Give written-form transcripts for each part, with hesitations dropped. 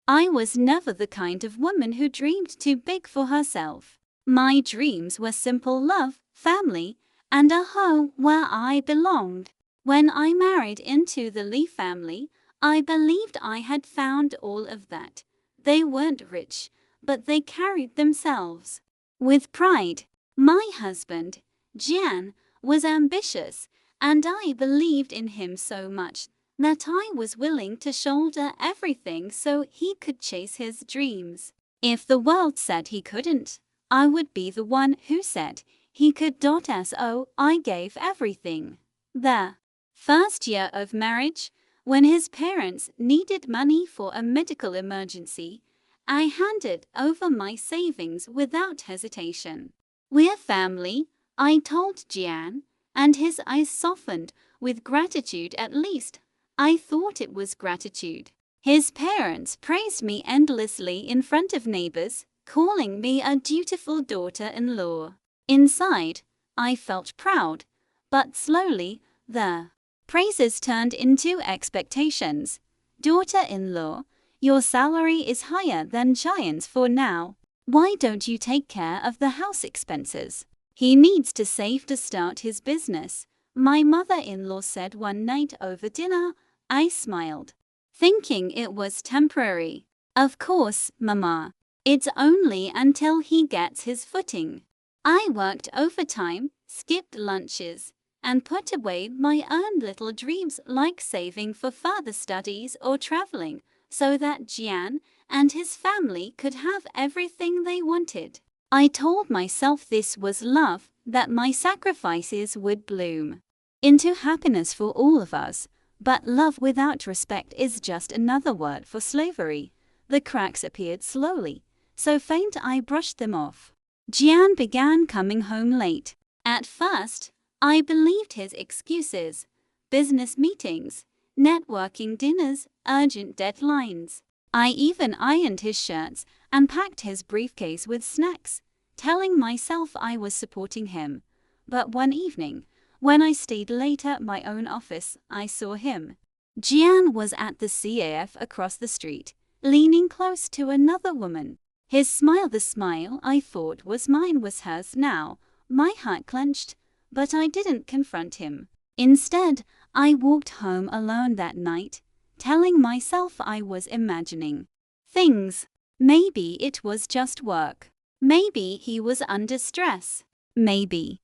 I was never the kind of woman who dreamed too big for herself. My dreams were simple love, family, and a home where I belonged. When I married into the Lee family, I believed I had found all of that. They weren't rich, but they carried themselves with pride. My husband, Jian, was ambitious, and I believed in him so much that I was willing to shoulder everything so he could chase his dreams. If the world said he couldn't, I would be the one who said he could. So I gave everything. The first year of marriage, when his parents needed money for a medical emergency, I handed over my savings without hesitation. "We're family," I told Jian, and his eyes softened with gratitude. At least, I thought it was gratitude. His parents praised me endlessly in front of neighbors, calling me a dutiful daughter-in-law. Inside, I felt proud, but slowly, the praises turned into expectations. "Daughter-in-law, your salary is higher than Giant's for now. Why don't you take care of the house expenses? He needs to save to start his business," my mother-in-law said one night over dinner. I smiled, thinking it was temporary. "Of course, Mama. It's only until he gets his footing." I worked overtime, skipped lunches, and put away my own little dreams like saving for further studies or traveling, so that Jian and his family could have everything they wanted. I told myself this was love, that my sacrifices would bloom into happiness for all of us. But love without respect is just another word for slavery. The cracks appeared slowly, so faint I brushed them off. Jian began coming home late. At first, I believed his excuses: business meetings, networking dinners, urgent deadlines. I even ironed his shirts and packed his briefcase with snacks, telling myself I was supporting him. But one evening, when I stayed late at my own office, I saw him. Jian was at the CAF across the street, leaning close to another woman. His smile, the smile I thought was mine, was hers now. My heart clenched, but I didn't confront him. Instead, I walked home alone that night, telling myself I was imagining things. Maybe it was just work. Maybe he was under stress. Maybe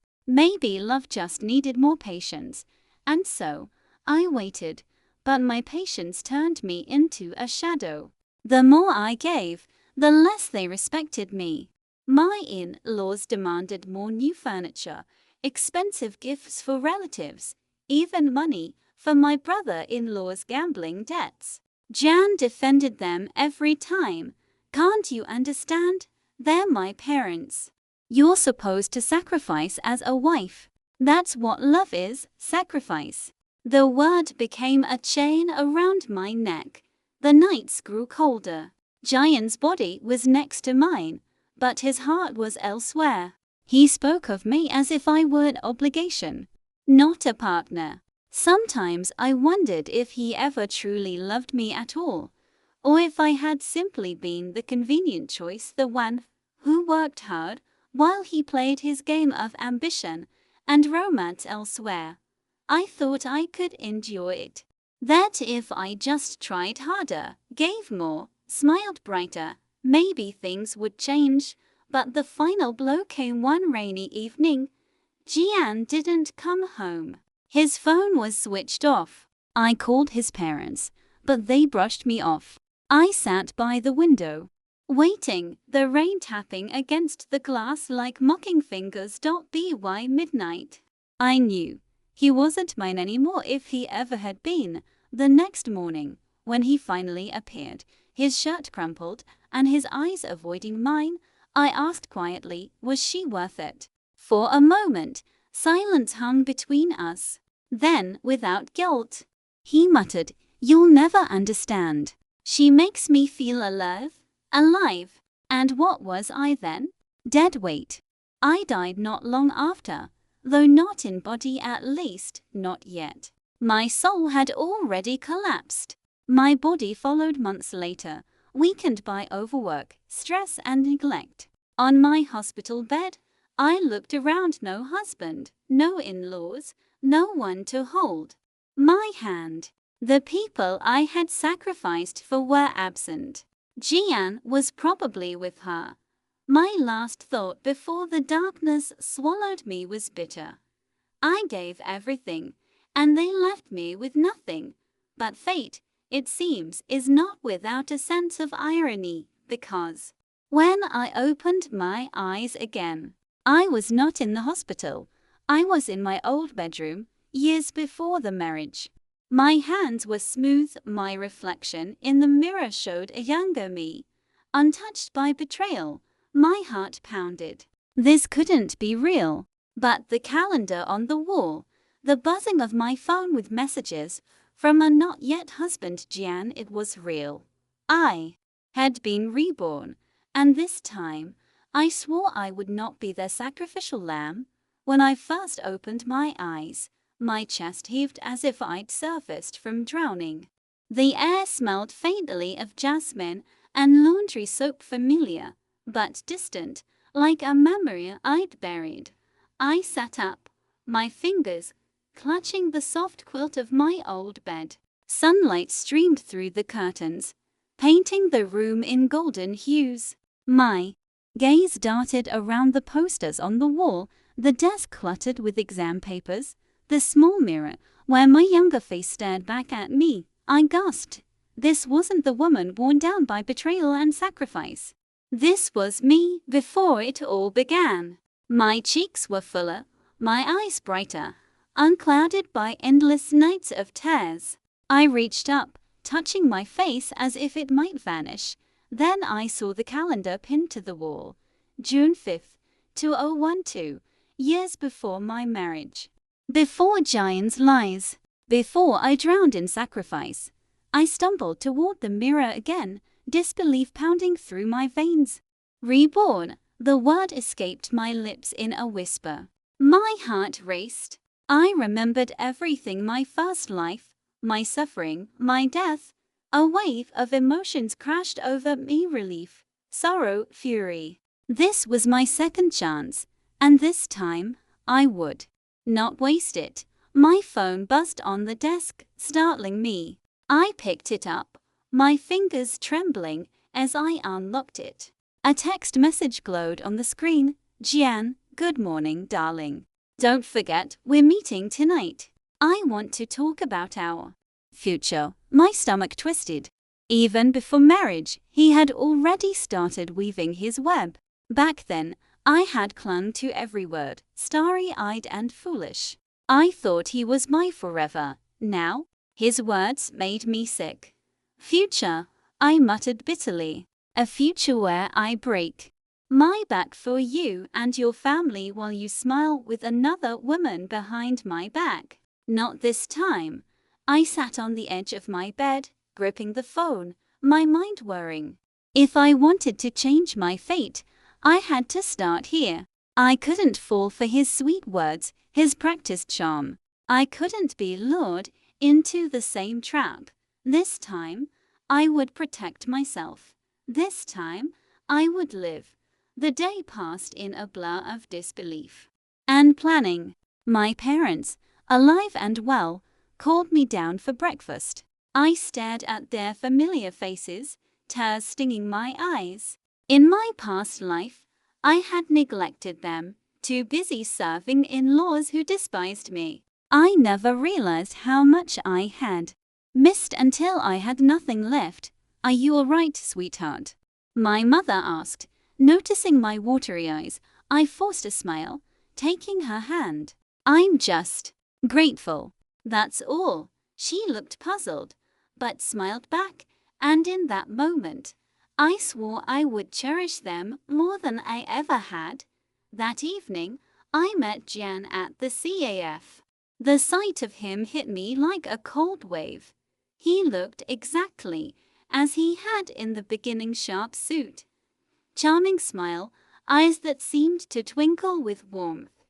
love just needed more patience. And so, I waited, but my patience turned me into a shadow. The more I gave, the less they respected me. My in-laws demanded more new furniture, expensive gifts for relatives, even money for my brother-in-law's gambling debts. Jian defended them every time. "Can't you understand? They're my parents. You're supposed to sacrifice as a wife. That's what love is, sacrifice." The word became a chain around my neck. The nights grew colder. Jian's body was next to mine, but his heart was elsewhere. He spoke of me as if I were an obligation, not a partner. Sometimes I wondered if he ever truly loved me at all, or if I had simply been the convenient choice, the one who worked hard while he played his game of ambition and romance elsewhere. I thought I could endure it. That if I just tried harder, gave more, smiled brighter, maybe things would change. But the final blow came one rainy evening. Jian didn't come home. His phone was switched off. I called his parents, but they brushed me off. I sat by the window, waiting, the rain tapping against the glass like mocking fingers. By midnight, I knew he wasn't mine anymore, if he ever had been. The next morning, when he finally appeared, his shirt crumpled and his eyes avoiding mine, I asked quietly, was she worth it? For a moment, silence hung between us. Then, without guilt, he muttered, "You'll never understand. She makes me feel alive. And what was I then? Dead weight. I died not long after, though not in body, at least, not yet. My soul had already collapsed. My body followed months later, weakened by overwork, stress, and neglect. On my hospital bed, I looked around. No husband, no in-laws, no one to hold my hand. The people I had sacrificed for were absent. Jian was probably with her. My last thought before the darkness swallowed me was bitter. I gave everything, and they left me with nothing. But fate, it seems, is not without a sense of irony, because when I opened my eyes again, I was not in the hospital. I was in my old bedroom, years before the marriage. My hands were smooth, my reflection in the mirror showed a younger me. Untouched by betrayal, my heart pounded. This couldn't be real. But the calendar on the wall, the buzzing of my phone with messages from a not yet husband, Jian, it was real. I had been reborn, and this time I swore I would not be their sacrificial lamb. When I first opened my eyes, my chest heaved as if I'd surfaced from drowning. The air smelled faintly of jasmine and laundry soap, familiar but distant, like a memory I'd buried. I sat up, my fingers clutching the soft quilt of my old bed. Sunlight streamed through the curtains, painting the room in golden hues. My gaze darted around the posters on the wall, the desk cluttered with exam papers, the small mirror where my younger face stared back at me. I gasped. This wasn't the woman worn down by betrayal and sacrifice. This was me before it all began. My cheeks were fuller, my eyes brighter, unclouded by endless nights of tears. I reached up, touching my face as if it might vanish. Then I saw the calendar pinned to the wall. June 5th, 2012, years before my marriage. Before Jian's lies, before I drowned in sacrifice, I stumbled toward the mirror again, disbelief pounding through my veins. Reborn, the word escaped my lips in a whisper. My heart raced. I remembered everything: my first life, my suffering, my death. A wave of emotions crashed over me: relief, sorrow, fury. This was my second chance, and this time I would not waste it. My phone buzzed on the desk, startling me. I picked it up, my fingers trembling as I unlocked it. A text message glowed on the screen. Jian, good morning, darling. Don't forget, we're meeting tonight. I want to talk about our future. My stomach twisted. Even before marriage, he had already started weaving his web. Back then, I had clung to every word, starry-eyed and foolish. I thought he was my forever. Now, his words made me sick. Future, I muttered bitterly. A future where I break my back for you and your family while you smile with another woman behind my back. Not this time. I sat on the edge of my bed, gripping the phone, my mind whirring. If I wanted to change my fate, I had to start here. I couldn't fall for his sweet words, his practiced charm. I couldn't be lured into the same trap. This time, I would protect myself. This time, I would live. The day passed in a blur of disbelief and planning. My parents, alive and well, called me down for breakfast. I stared at their familiar faces, tears stinging my eyes. In my past life, I had neglected them, too busy serving in-laws who despised me. I never realized how much I had missed until I had nothing left. Are you all right, sweetheart? My mother asked. Noticing my watery eyes, I forced a smile, taking her hand. I'm just grateful. That's all. She looked puzzled, but smiled back, and in that moment, I swore I would cherish them more than I ever had. That evening, I met Jian at the CAF. The sight of him hit me like a cold wave. He looked exactly as he had in the beginning: sharp suit, charming smile, eyes that seemed to twinkle with warmth.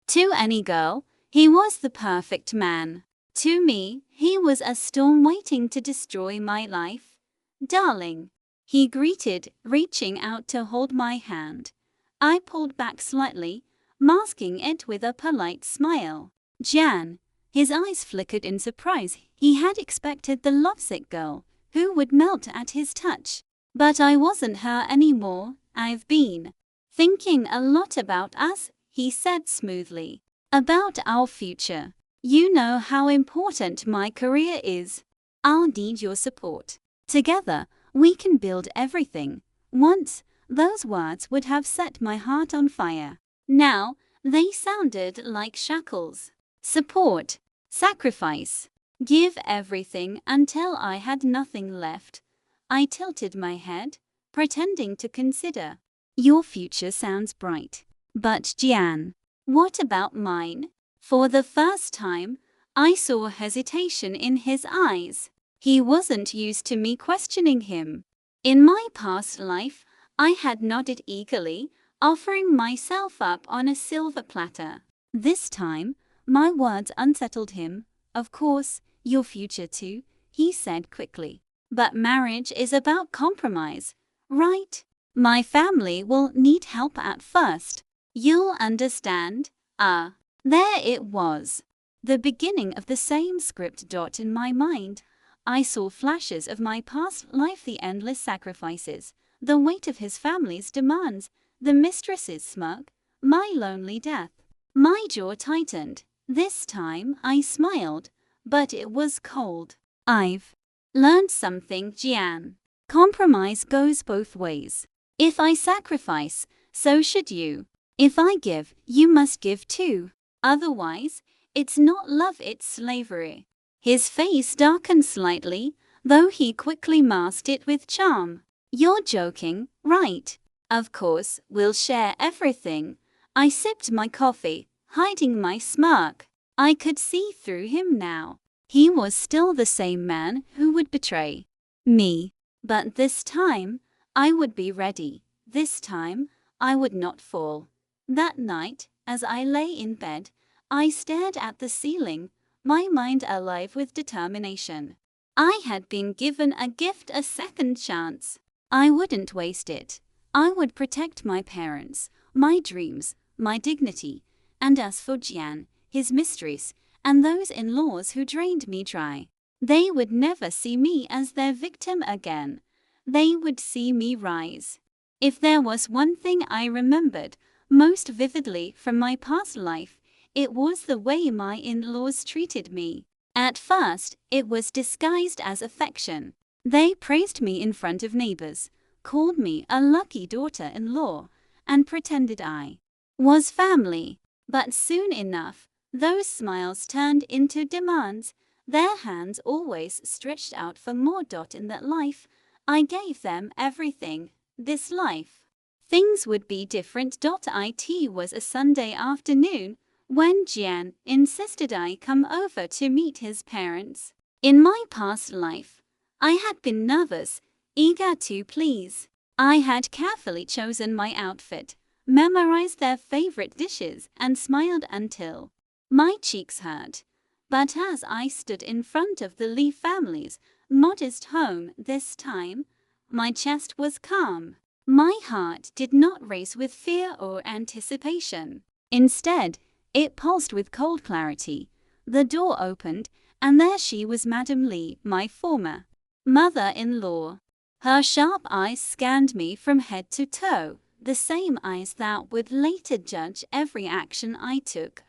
To any girl, he was the perfect man. To me, he was a storm waiting to destroy my life. Darling, he greeted, reaching out to hold my hand. I pulled back slightly, masking it with a polite smile. Jian. His eyes flickered in surprise. He had expected the lovesick girl, who would melt at his touch. But I wasn't her anymore. I've been thinking a lot about us, he said smoothly. About our future. You know how important my career is. I'll need your support. Together, we can build everything. Once, those words would have set my heart on fire. Now, they sounded like shackles. Support, sacrifice, give everything until I had nothing left. I tilted my head, pretending to consider. Your future sounds bright. But Jian, what about mine? For the first time, I saw hesitation in his eyes. He wasn't used to me questioning him. In my past life, I had nodded eagerly, offering myself up on a silver platter. This time, my words unsettled him. Of course, your future too, he said quickly. But marriage is about compromise, right? My family will need help at first. You'll understand. There it was. The beginning of the same script. In my mind, I saw flashes of my past life, the endless sacrifices, the weight of his family's demands, the mistress's smirk, my lonely death. My jaw tightened. This time I smiled, but it was cold. I've learned something, Jian. Compromise goes both ways. If I sacrifice, so should you. If I give, you must give too. Otherwise, it's not love, it's slavery. His face darkened slightly, though he quickly masked it with charm. You're joking, right? Of course, we'll share everything. I sipped my coffee, hiding my smirk. I could see through him now. He was still the same man who would betray me. But this time, I would be ready. This time, I would not fall. That night, as I lay in bed, I stared at the ceiling, my mind alive with determination. I had been given a gift, a second chance. I wouldn't waste it. I would protect my parents, my dreams, my dignity, and as for Jian, his mistress, and those in-laws who drained me dry, they would never see me as their victim again. They would see me rise. If there was one thing I remembered most vividly from my past life, it was the way my in-laws treated me. At first, it was disguised as affection. They praised me in front of neighbors, called me a lucky daughter-in-law, and pretended I was family. But soon enough, those smiles turned into demands, their hands always stretched out for more. In that life, I gave them everything. This life, things would be different. It was a Sunday afternoon when Jian insisted I come over to meet his parents. In my past life, I had been nervous, eager to please. I had carefully chosen my outfit, memorized their favorite dishes, and smiled until my cheeks hurt. But as I stood in front of the Li family's modest home this time, my chest was calm. My heart did not race with fear or anticipation. Instead, it pulsed with cold clarity. The door opened, and there she was, Madame Li, my former mother-in-law. Her sharp eyes scanned me from head to toe, the same eyes that would later judge every action I took.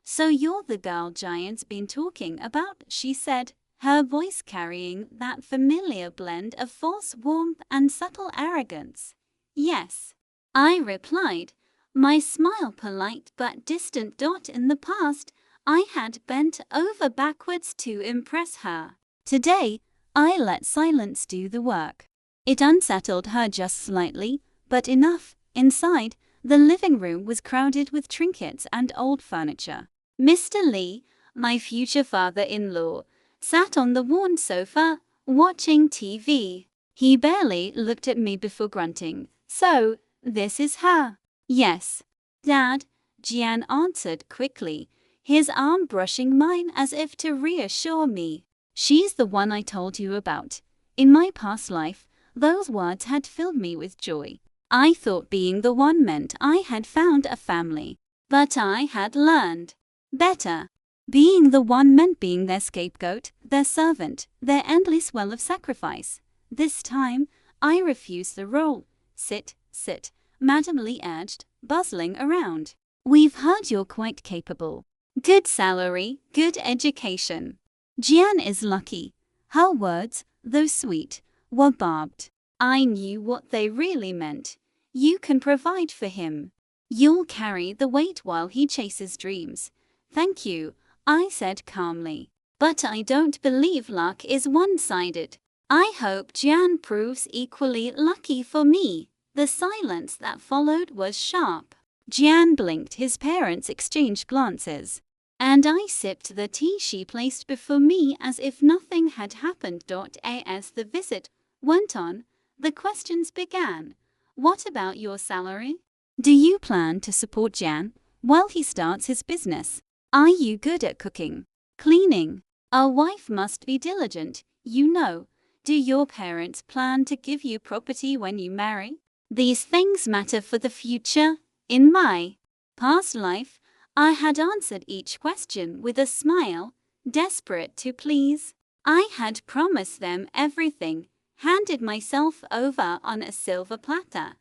So you're the girl Giant's been talking about, she said, her voice carrying that familiar blend of false warmth and subtle arrogance. Yes, I replied, my smile polite but distant. In the past, I had bent over backwards to impress her. Today, I let silence do the work. It unsettled her just slightly, but enough. Inside, the living room was crowded with trinkets and old furniture. Mr. Li, my future father-in-law, sat on the worn sofa, watching TV. He barely looked at me before grunting. So, this is her? Yes, Dad, Jian answered quickly, his arm brushing mine as if to reassure me. She's the one I told you about. In my past life, Those words had filled me with joy. I thought being the one meant I had found a family. But I had learned better. Being the one meant being their scapegoat, their servant, their endless well of sacrifice. This time, I refused the role. Sit, sit, Madame Lee urged, bustling around. We've heard you're quite capable. Good salary, good education. Jian is lucky. Her words, though sweet, were barbed. I knew what they really meant. You can provide for him. You'll carry the weight while he chases dreams. Thank you, I said calmly. But I don't believe luck is one-sided. I hope Jian proves equally lucky for me. The silence that followed was sharp. Jian blinked, his parents exchanged glances. And I sipped the tea she placed before me as if nothing had happened. As the visit went on, the questions began. What about your salary? Do you plan to support Jian while he starts his business? Are you good at cooking? Cleaning? A wife must be diligent, you know. Do your parents plan to give you property when you marry? These things matter for the future. In my past life, I had answered each question with a smile, desperate to please. I had promised them everything, handed myself over on a silver platter.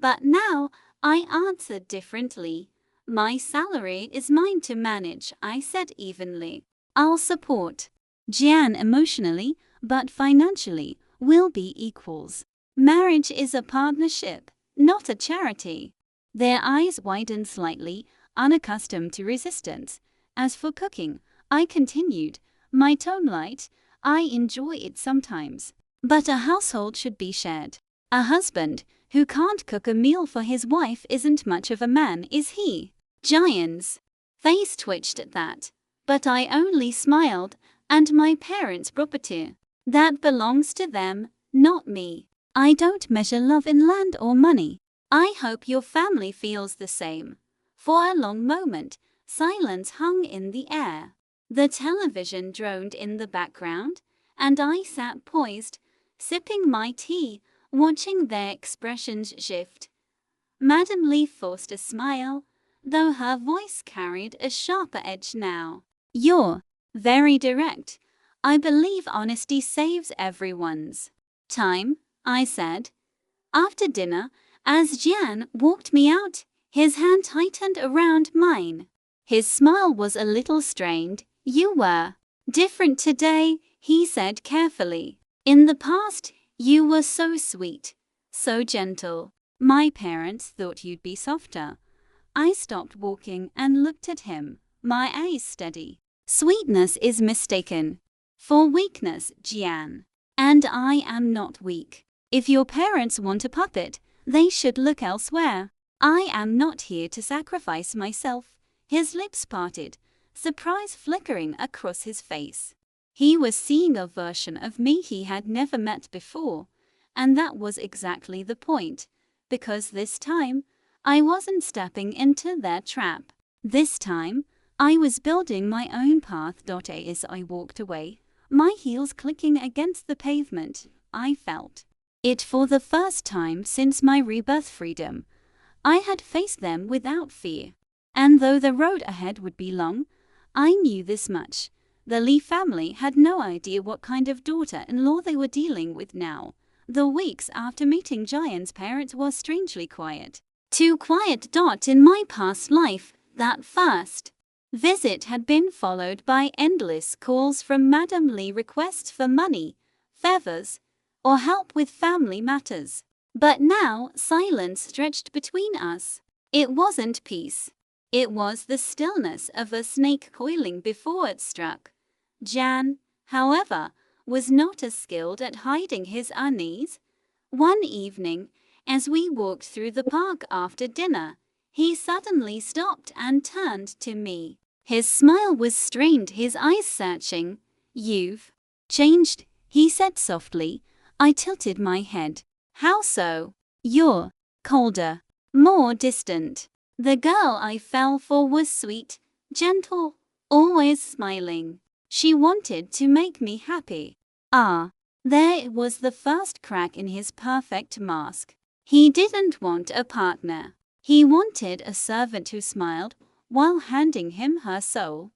But now, I answered differently. My salary is mine to manage, I said evenly. I'll support Jian emotionally, but financially, we'll be equals. Marriage is a partnership, not a charity. Their eyes widened slightly, unaccustomed to resistance. As for cooking, I continued, my tone light. I enjoy it sometimes. But a household should be shared. A husband who can't cook a meal for his wife isn't much of a man, is he? Jian's face twitched at that. But I only smiled. And my parents' property. That belongs to them, not me. I don't measure love in land or money. I hope your family feels the same. For a long moment, silence hung in the air. The television droned in the background, and I sat poised, sipping my tea, watching their expressions shift. Madame Lee forced a smile, though her voice carried a sharper edge now. You're very direct. I believe honesty saves everyone's time, I said. After dinner, as Jian walked me out, his hand tightened around mine. His smile was a little strained. You were different today, he said carefully. In the past, you were so sweet, so gentle. My parents thought you'd be softer. I stopped walking and looked at him, my eyes steady. Sweetness is mistaken for weakness, Jian. And I am not weak. If your parents want a puppet, they should look elsewhere. I am not here to sacrifice myself. His lips parted, surprise flickering across his face. He was seeing a version of me he had never met before, and that was exactly the point, because this time, I wasn't stepping into their trap. This time, I was building my own path. As I walked away, my heels clicking against the pavement, I felt it for the first time since my rebirth freedom. I had faced them without fear. And though the road ahead would be long, I knew this much. The Lee family had no idea what kind of daughter-in-law they were dealing with now. The weeks after meeting Jian's parents was strangely quiet. Too quiet. In my past life, that first visit had been followed by endless calls from Madame Lee, requests for money, favors, or help with family matters. But now silence stretched between us. It wasn't peace. It was the stillness of a snake coiling before it struck. Jian, however, was not as skilled at hiding his unease. One evening, as we walked through the park after dinner, he suddenly stopped and turned to me. His smile was strained, his eyes searching. You've changed, he said softly. I tilted my head. How so? You're colder, more distant. The girl I fell for was sweet, gentle, always smiling. She wanted to make me happy. Ah, There was the first crack in his perfect mask. He didn't want a partner. He wanted a servant who smiled while handing him her soul.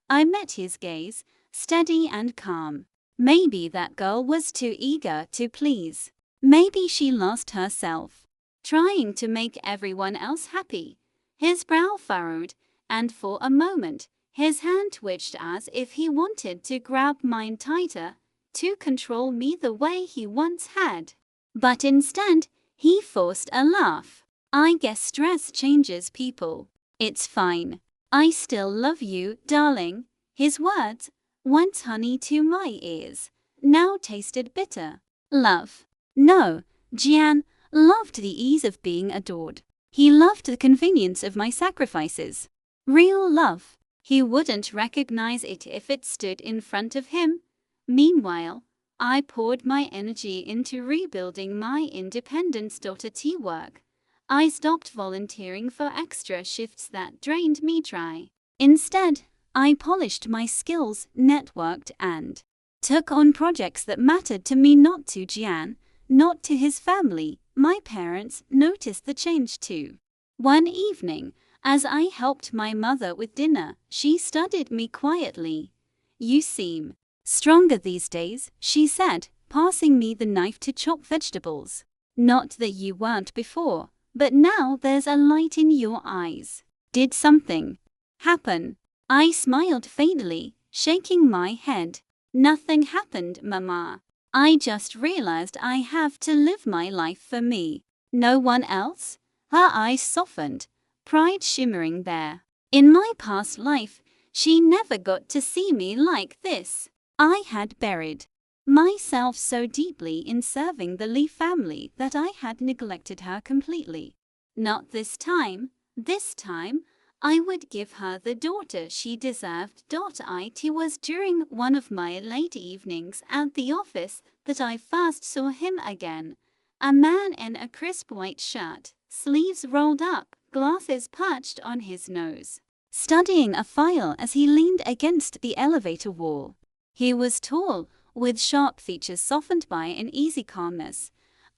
I met his gaze, steady and calm. Maybe that girl was too eager to please. Maybe she lost herself, trying to make everyone else happy. His brow furrowed, and for a moment, his hand twitched as if he wanted to grab mine tighter, to control me the way he once had. But instead, he forced a laugh. I guess stress changes people. It's fine. I still love you, darling. His words, once honey to my ears, now tasted bitter. Love. No, Jian loved the ease of being adored. He loved the convenience of my sacrifices. Real love. He wouldn't recognize it if it stood in front of him. Meanwhile, I poured my energy into rebuilding my independence tea work. I stopped volunteering for extra shifts that drained me dry. Instead, I polished my skills, networked, and took on projects that mattered to me, not to Jian, not to his family. My parents noticed the change too. One evening, as I helped my mother with dinner, she studied me quietly. "You seem stronger these days," she said, passing me the knife to chop vegetables. "Not that you weren't before, but now there's a light in your eyes. Did something happen?" I smiled faintly, shaking my head. "Nothing happened, Mama. I just realized I have to live my life for me. No one else." Her eyes softened, pride shimmering there. In my past life, she never got to see me like this. I had buried myself so deeply in serving the Li family that I had neglected her completely. Not this time. This time, I would give her the daughter she deserved. It was during one of my late evenings at the office that I first saw him again. A man in a crisp white shirt, sleeves rolled up, glasses perched on his nose, studying a file as he leaned against the elevator wall. He was tall, with sharp features softened by an easy calmness.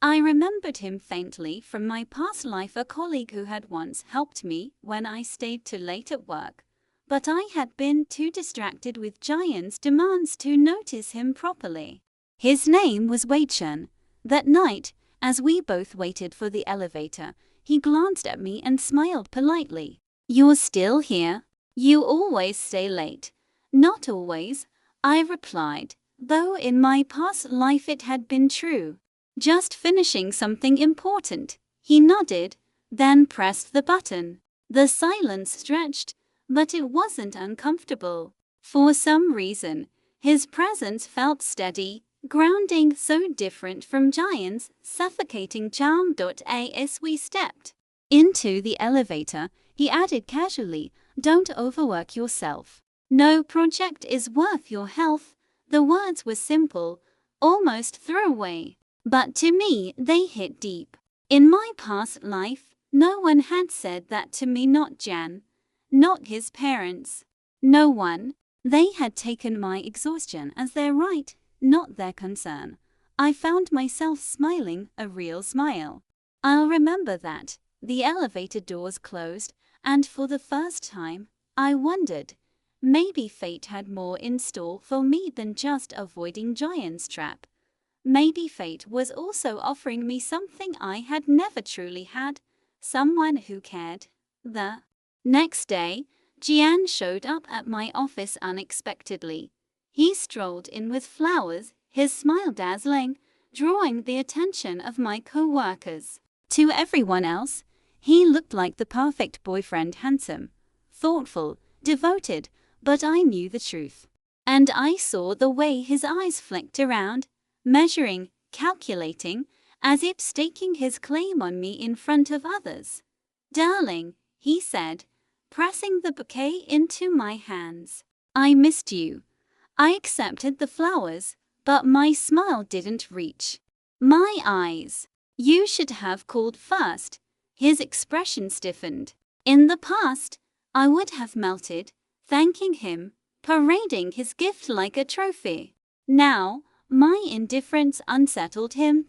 I remembered him faintly from my past life, a colleague who had once helped me when I stayed too late at work. But I had been too distracted with Jian's demands to notice him properly. His name was Wei Chen. That night, as we both waited for the elevator, he glanced at me and smiled politely. "You're still here? You always stay late." "Not always," I replied, though in my past life it had been true. "Just finishing something important." He nodded, then pressed the button. The silence stretched, but it wasn't uncomfortable. For some reason, his presence felt steady, grounding, so different from Jian's suffocating charm. As we stepped into the elevator, he added casually, "Don't overwork yourself. No project is worth your health." The words were simple, almost throwaway, but to me they hit deep. In my past life, no one had said that to me, not Jian, not his parents. No one. They had taken my exhaustion as their right, not their concern. I found myself smiling, a real smile. I'll remember that. The elevator doors closed, and for the first time, I wondered, maybe fate had more in store for me than just avoiding Jian's trap. Maybe fate was also offering me something I had never truly had, someone who cared. The next day, Jian showed up at my office unexpectedly. He strolled in with flowers, his smile dazzling, drawing the attention of my co-workers. To everyone else, he looked like the perfect boyfriend, handsome, thoughtful, devoted, but I knew the truth. And I saw the way his eyes flicked around, measuring, calculating, as if staking his claim on me in front of others. "Darling," he said, pressing the bouquet into my hands. "I missed you." I accepted the flowers, but my smile didn't reach my eyes. "You should have called first." His expression stiffened. In the past, I would have melted, thanking him, parading his gift like a trophy. Now, My indifference unsettled him.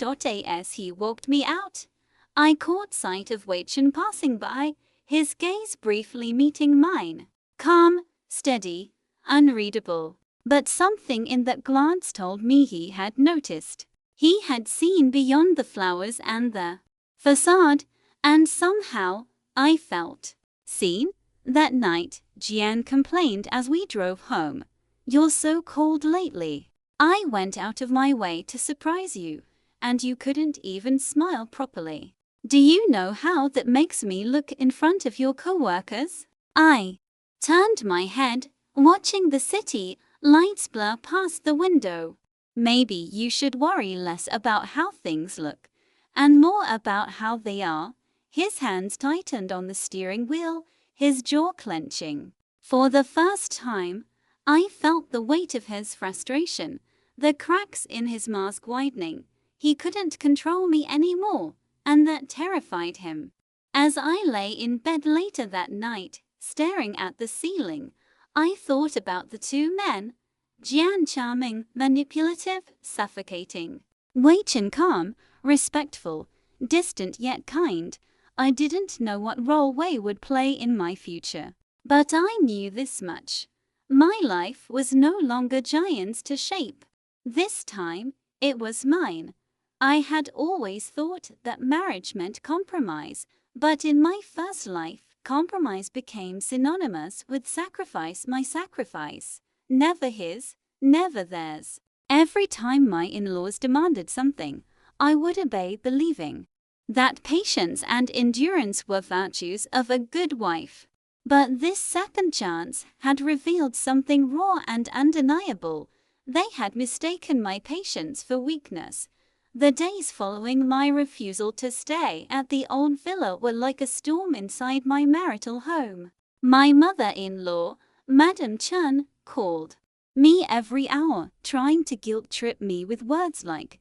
As he walked me out, I caught sight of Wei Chen passing by, his gaze briefly meeting mine. Calm, steady, unreadable. But something in that glance told me he had noticed. He had seen beyond the flowers and the facade, and somehow, I felt seen. That night, Jian complained as we drove home. "You're so cold lately. I went out of my way to surprise you, and you couldn't even smile properly. Do you know how that makes me look in front of your coworkers?" I turned my head, watching the city lights blur past the window. "Maybe you should worry less about how things look, and more about how they are." His hands tightened on the steering wheel, his jaw clenching. For the first time, I felt the weight of his frustration, the cracks in his mask widening. He couldn't control me anymore, and that terrified him. As I lay in bed later that night, staring at the ceiling, I thought about the two men. Jian charming, manipulative, suffocating. Wei Chen calm, respectful, distant yet kind. I didn't know what role Wei would play in my future, but I knew this much. My life was no longer Jian's to shape. This time, it was mine. I had always thought that marriage meant compromise, but in my first life, compromise became synonymous with sacrifice. My sacrifice, never his, never theirs. Every time my in-laws demanded something, I would obey, believing that patience and endurance were virtues of a good wife. But this second chance had revealed something raw and undeniable. They had mistaken my patience for weakness. The days following my refusal to stay at the old villa were like a storm inside my marital home. My mother-in-law, Madame Chen, called me every hour, trying to guilt-trip me with words like,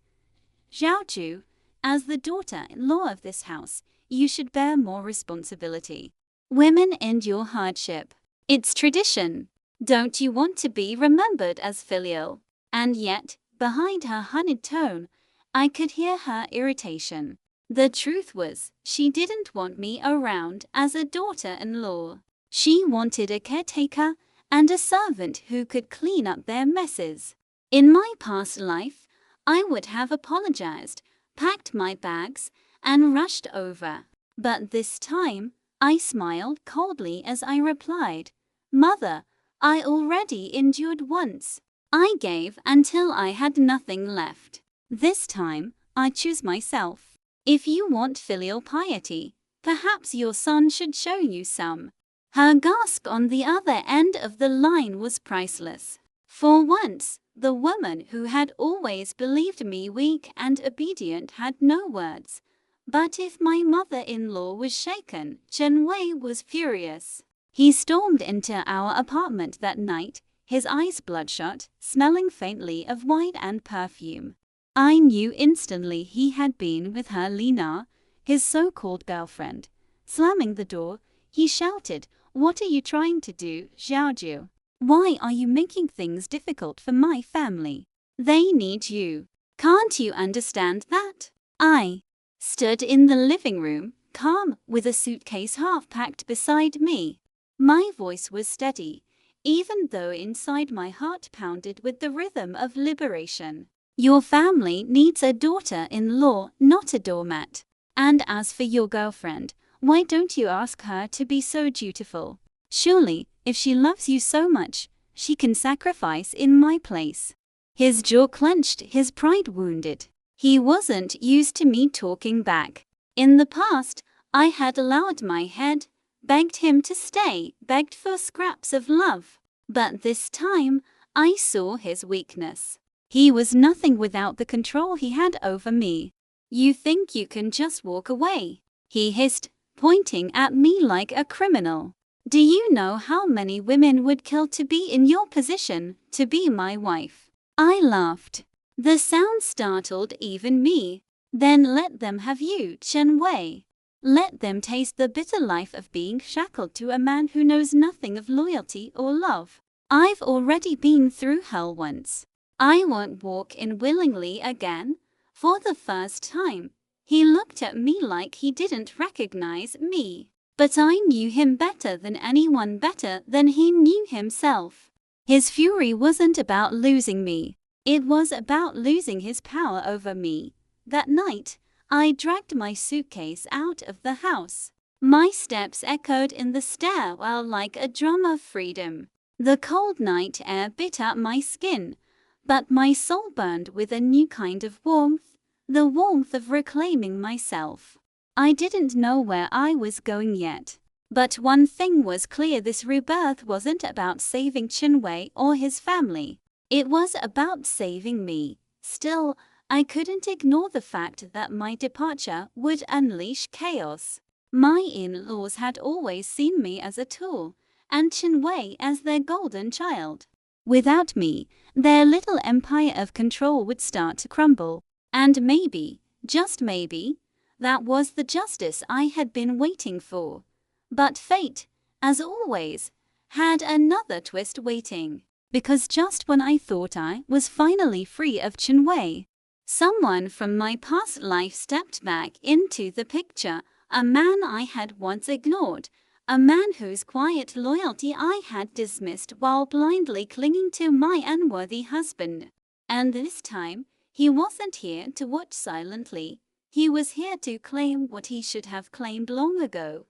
"Xiaoyu, as the daughter-in-law of this house, you should bear more responsibility. Women endure hardship. It's tradition. Don't you want to be remembered as filial?" And yet, behind her honeyed tone, I could hear her irritation. The truth was, she didn't want me around as a daughter-in-law. She wanted a caretaker and a servant who could clean up their messes. In my past life, I would have apologized, packed my bags, and rushed over. But this time, I smiled coldly as I replied, "Mother, I already endured once. I gave until I had nothing left. This time, I choose myself. If you want filial piety, perhaps your son should show you some." Her gasp on the other end of the line was priceless. For once, the woman who had always believed me weak and obedient had no words. But if my mother-in-law was shaken, Chen Wei was furious. He stormed into our apartment that night, his eyes bloodshot, smelling faintly of wine and perfume. I knew instantly he had been with her Lina, his so-called girlfriend. Slamming the door, he shouted, "What are you trying to do, Xiaoyu? Why are you making things difficult for my family? They need you. Can't you understand that?" I stood in the living room, calm, with a suitcase half-packed beside me. My voice was steady, even though inside my heart pounded with the rhythm of liberation. "Your family needs a daughter-in-law, not a doormat. And as for your girlfriend, why don't you ask her to be so dutiful? Surely, if she loves you so much, she can sacrifice in my place." His jaw clenched, his pride wounded. He wasn't used to me talking back. In the past, I had allowed my head, begged him to stay, begged for scraps of love. But this time, I saw his weakness. He was nothing without the control he had over me. "You think you can just walk away?" he hissed, pointing at me like a criminal. "Do you know how many women would kill to be in your position, to be my wife?" I laughed. The sound startled even me. "Then let them have you, Chen Wei. Let them taste the bitter life of being shackled to a man who knows nothing of loyalty or love. I've already been through hell once. I won't walk in willingly again. For the first time, he looked at me like he didn't recognize me. But I knew him better than anyone, better than he knew himself. His fury wasn't about losing me. It was about losing his power over me. That night, I dragged my suitcase out of the house. My steps echoed in the stairwell like a drum of freedom. The cold night air bit at my skin, but my soul burned with a new kind of warmth, the warmth of reclaiming myself. I didn't know where I was going yet. But one thing was clear: this rebirth wasn't about saving Chinwei or his family. It was about saving me. Still, I couldn't ignore the fact that my departure would unleash chaos. My in-laws had always seen me as a tool, and Chinwei as their golden child. Without me, their little empire of control would start to crumble. And maybe, just maybe, that was the justice I had been waiting for. But fate, as always, had another twist waiting. Because just when I thought I was finally free of Chinwei, someone from my past life stepped back into the picture, a man I had once ignored, a man whose quiet loyalty I had dismissed while blindly clinging to my unworthy husband. And this time, he wasn't here to watch silently. He was here to claim what he should have claimed long ago.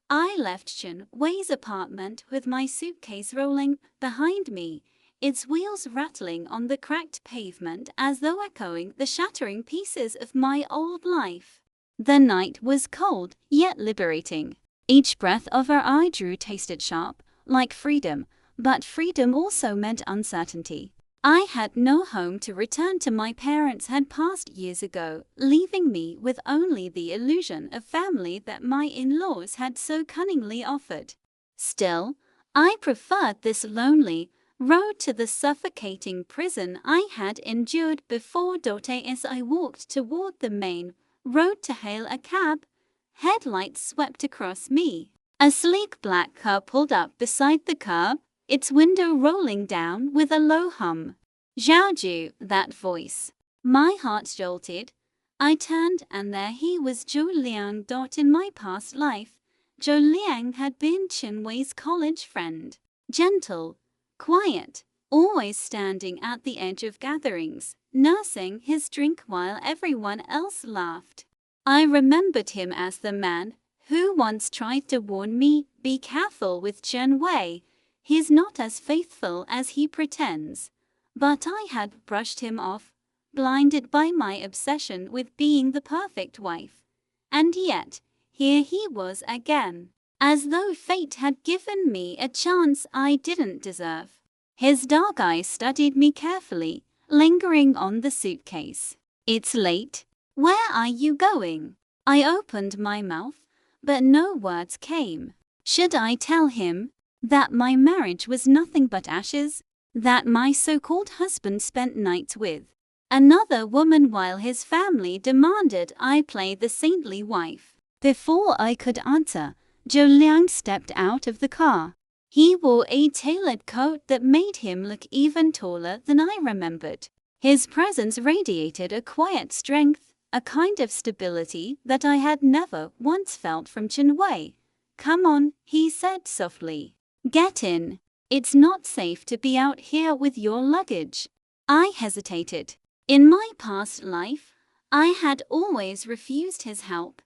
I left Chinwei's apartment with my suitcase rolling behind me, its wheels rattling on the cracked pavement as though echoing the shattering pieces of my old life. The night was cold, yet liberating. Each breath of air I drew tasted sharp, like freedom, but freedom also meant uncertainty. I had no home to return to. My parents had passed years ago, leaving me with only the illusion of family that my in-laws had so cunningly offered. Still, I preferred this lonely road to the suffocating prison I had endured before. As I walked toward the main road to hail a cab, headlights swept across me. A sleek black car pulled up beside the curb, its window rolling down with a low hum. Xiaoyu, that voice. My heart jolted. I turned, and there he was, Zhou Liang. In my past life, Zhou Liang had been Chinwei's college friend. Gentle, quiet, always standing at the edge of gatherings, nursing his drink while everyone else laughed. I remembered him as the man who once tried to warn me, "Be careful with Chinwei. He's not as faithful as he pretends." But I had brushed him off, blinded by my obsession with being the perfect wife. And yet, here he was again, as though fate had given me a chance I didn't deserve. His dark eyes studied me carefully, lingering on the suitcase. "It's late. Where are you going?" I opened my mouth, but no words came. Should I tell him that my marriage was nothing but ashes? That my so-called husband spent nights with another woman while his family demanded I play the saintly wife? Before I could answer, Zhou Liang stepped out of the car. He wore a tailored coat that made him look even taller than I remembered. His presence radiated a quiet strength, a kind of stability that I had never once felt from Chinwei. "Come on," he said softly. "Get in. It's not safe to be out here with your luggage." I hesitated. In my past life, I had always refused his help,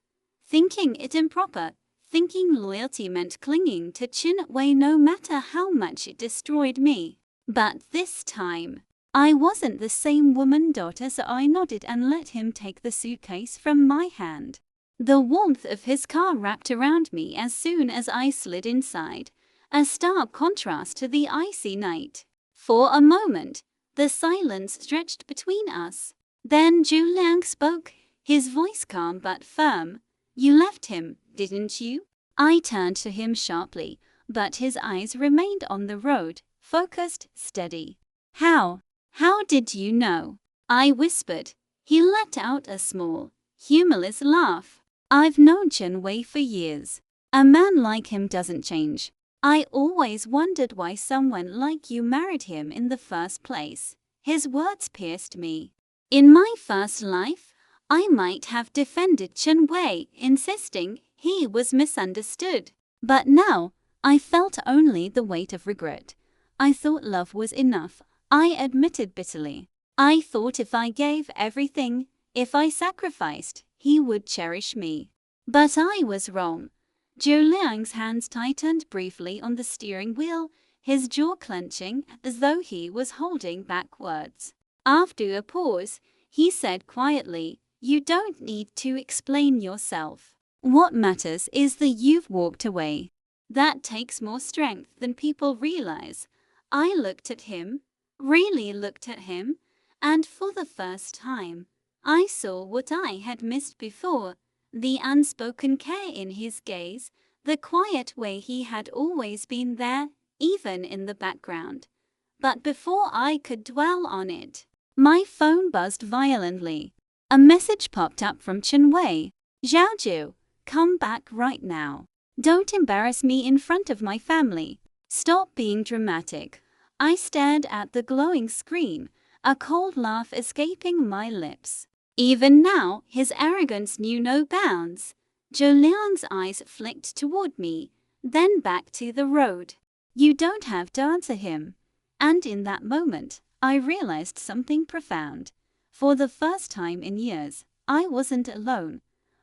thinking it improper, thinking loyalty meant clinging to Chinwei no matter how much it destroyed me. But this time, I wasn't the same woman. So I nodded and let him take the suitcase from my hand. The warmth of his car wrapped around me as soon as I slid inside, a stark contrast to the icy night. For a moment, the silence stretched between us. Then Zhou Liang spoke, his voice calm but firm. "You left him, didn't you?" I turned to him sharply, but his eyes remained on the road, focused, steady. How? How did you know?" I whispered. He let out a small, humorless laugh. "I've known Chinwei for years. A man like him doesn't change. I always wondered why someone like you married him in the first place." His words pierced me. In my first life, I might have defended Chen Wei, insisting he was misunderstood. But now, I felt only the weight of regret. I thought love was enough, I admitted bitterly. I thought if I gave everything, if I sacrificed, he would cherish me. But I was wrong. Zhou Liang's hands tightened briefly on the steering wheel, his jaw clenching as though he was holding back words. After a pause, he said quietly, "You don't need to explain yourself. What matters is that you've walked away. That takes more strength than people realize." I looked at him, really looked at him, and for the first time, I saw what I had missed before, the unspoken care in his gaze, the quiet way he had always been there, even in the background. But before I could dwell on it, my phone buzzed violently. A message popped up from Chen Wei. "Xiaoyu, come back right now. Don't embarrass me in front of my family. Stop being dramatic." I stared at the glowing screen, a cold laugh escaping my lips. Even now, his arrogance knew no bounds. Zhou Liang's eyes flicked toward me, then back to the road. "You don't have to answer him." And in that moment, I realized something profound. For the first time in years, I wasn't alone.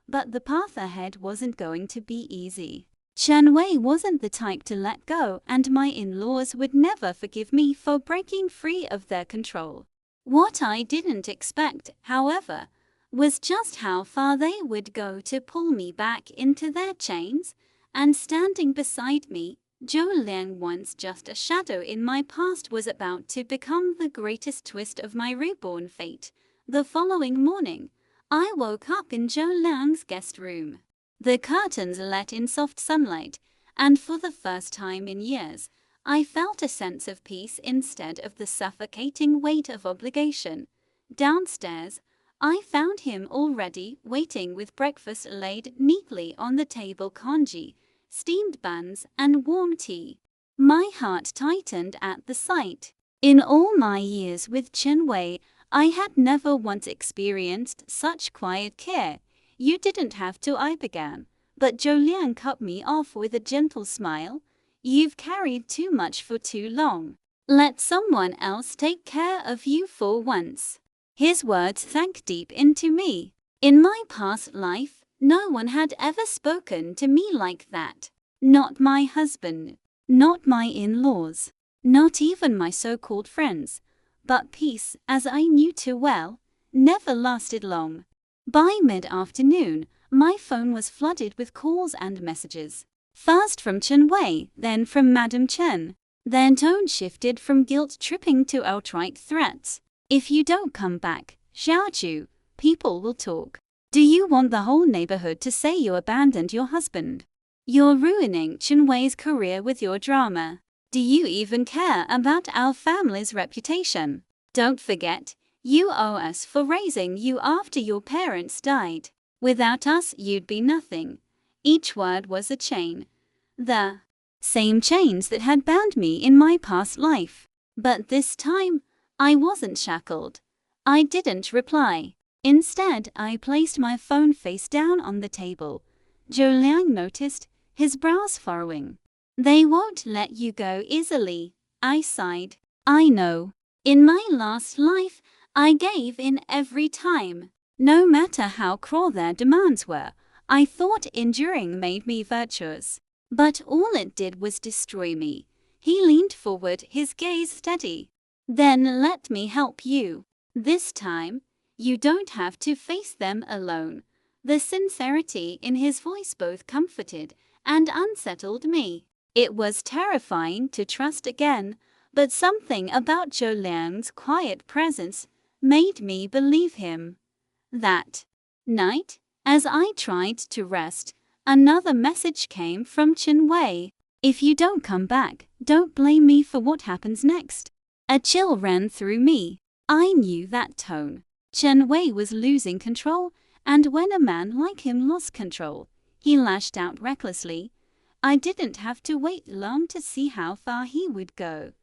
But the path ahead wasn't going to be easy. Chen Wei wasn't the type to let go, and my in-laws would never forgive me for breaking free of their control. What I didn't expect, however, was just how far they would go to pull me back into their chains. And standing beside me, Zhou Liang, once just a shadow in my past, was about to become the greatest twist of my reborn fate. The following morning, I woke up in Zhou Liang's guest room. The curtains let in soft sunlight, and for the first time in years, I felt a sense of peace instead of the suffocating weight of obligation. Downstairs, I found him already waiting with breakfast laid neatly on the table: congee, steamed buns, and warm tea. My heart tightened at the sight. In all my years with Chen Wei, I had never once experienced such quiet care. "You didn't have to," I began, but Zhou Liang cut me off with a gentle smile. "You've carried too much for too long. Let someone else take care of you for once." His words sank deep into me. In my past life, no one had ever spoken to me like that. Not my husband, not my in-laws, not even my so-called friends. But peace, as I knew too well, never lasted long. By mid-afternoon, my phone was flooded with calls and messages. First from Chen Wei, then from Madame Chen. Their tone shifted from guilt-tripping to outright threats. "If you don't come back, Xiaoyu, people will talk. Do you want the whole neighborhood to say you abandoned your husband? You're ruining Chen Wei's career with your drama. Do you even care about our family's reputation? Don't forget, you owe us for raising you after your parents died. Without us, you'd be nothing." Each word was a chain. The same chains that had bound me in my past life. But this time, I wasn't shackled. I didn't reply. Instead, I placed my phone face down on the table. Zhou Liang noticed, his brows furrowing. "They won't let you go easily," I sighed. "I know. In my last life, I gave in every time. No matter how cruel their demands were, I thought enduring made me virtuous. But all it did was destroy me." He leaned forward, his gaze steady. "Then let me help you. This time, you don't have to face them alone." The sincerity in his voice both comforted and unsettled me. It was terrifying to trust again, but something about Zhou Liang's quiet presence made me believe him. That night, as I tried to rest, another message came from Chen Wei. "If you don't come back, don't blame me for what happens next." A chill ran through me. I knew that tone. Chen Wei was losing control, and when a man like him lost control, he lashed out recklessly. I didn't have to wait long to see how far he would go.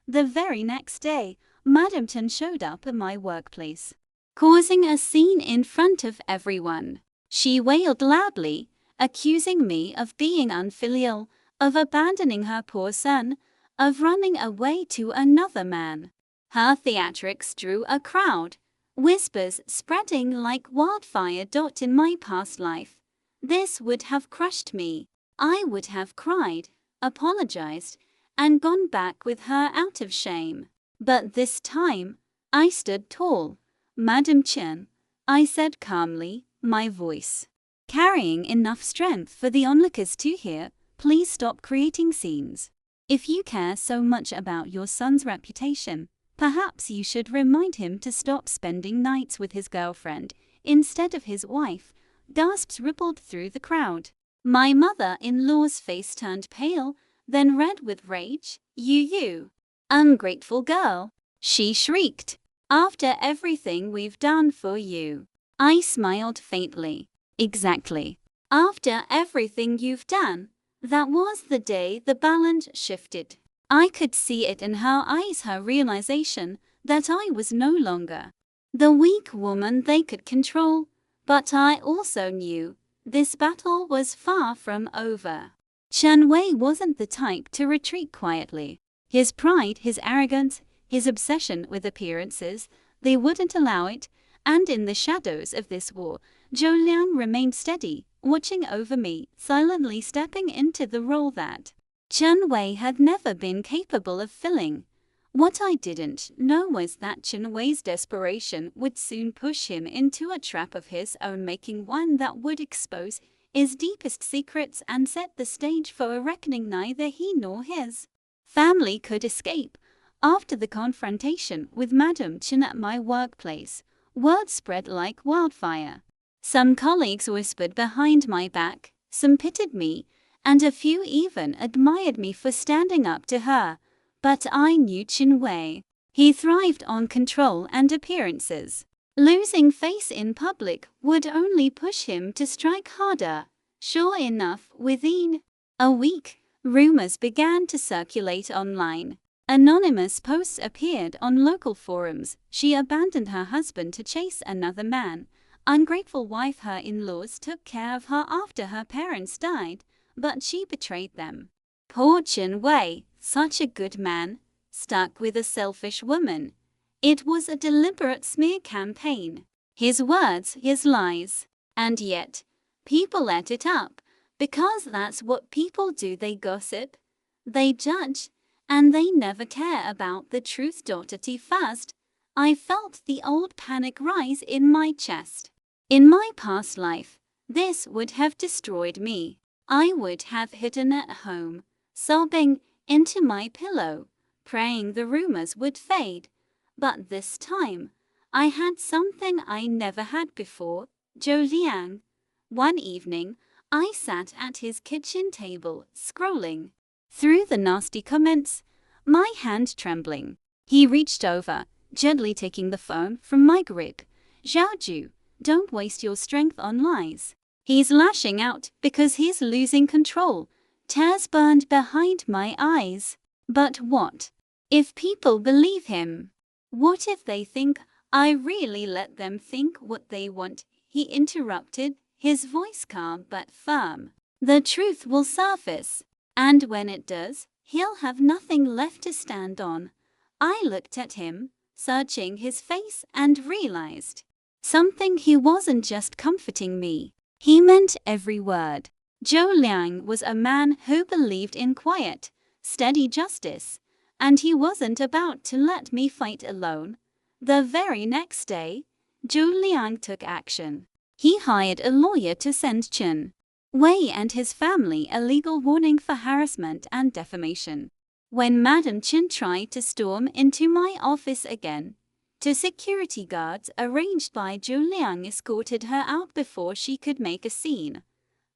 The very next day, Madame Chen showed up at my workplace, causing a scene in front of everyone. She wailed loudly, accusing me of being unfilial, of abandoning her poor son, of running away to another man. Her theatrics drew a crowd, whispers spreading like wildfire. In my past life, this would have crushed me. I would have cried, apologized, and gone back with her out of shame. But this time, I stood tall. Madam Chen, I said calmly, my voice carrying enough strength for the onlookers to hear, please stop creating scenes. If you care so much about your son's reputation, perhaps you should remind him to stop spending nights with his girlfriend instead of his wife. Gasps rippled through the crowd. My mother-in-law's face turned pale, then red with rage. You ungrateful girl, she shrieked. After everything we've done for you. I smiled faintly. Exactly. After everything you've done. That was the day the balance shifted. I could see it in her eyes, her realization that I was no longer the weak woman they could control. But I also knew this battle was far from over. Chen Wei wasn't the type to retreat quietly. His pride, his arrogance, his obsession with appearances, they wouldn't allow it, and in the shadows of this war, Zhou Liang remained steady, watching over me, silently stepping into the role that Chen Wei had never been capable of filling. What I didn't know was that Chen Wei's desperation would soon push him into a trap of his own making, one that would expose his deepest secrets and set the stage for a reckoning neither he nor his family could escape. After the confrontation with Madame Chen at my workplace, word spread like wildfire. Some colleagues whispered behind my back, some pitied me, and a few even admired me for standing up to her. But I knew Chen Wei. He thrived on control and appearances. Losing face in public would only push him to strike harder. Sure enough, within a week, rumors began to circulate online. Anonymous posts appeared on local forums. She abandoned her husband to chase another man. Ungrateful wife, her in-laws took care of her after her parents died, but she betrayed them. Poor Chen Wei, such a good man, stuck with a selfish woman. It was a deliberate smear campaign. His words, his lies. And yet, people ate it up, because that's what people do. They gossip, they judge, and they never care about the truth. At first, I felt the old panic rise in my chest. In my past life, this would have destroyed me. I would have hidden at home, sobbing into my pillow, praying the rumors would fade. But this time, I had something I never had before. Zhou Liang. One evening, I sat at his kitchen table, scrolling through the nasty comments, my hand trembling. He reached over, gently taking the phone from my grip. Xiaoyu, don't waste your strength on lies. He's lashing out because he's losing control. Tears burned behind my eyes. But what if people believe him? What if they think I really let them think what they want? He interrupted, his voice calm but firm. The truth will surface, and when it does, he'll have nothing left to stand on. I looked at him, searching his face, and realized something. He wasn't just comforting me. He meant every word. Zhou Liang was a man who believed in quiet, steady justice, and he wasn't about to let me fight alone. The very next day, Zhou Liang took action. He hired a lawyer to send Chen Wei and his family a legal warning for harassment and defamation. When Madame Chen tried to storm into my office again, two security guards arranged by Zhou Liang escorted her out before she could make a scene.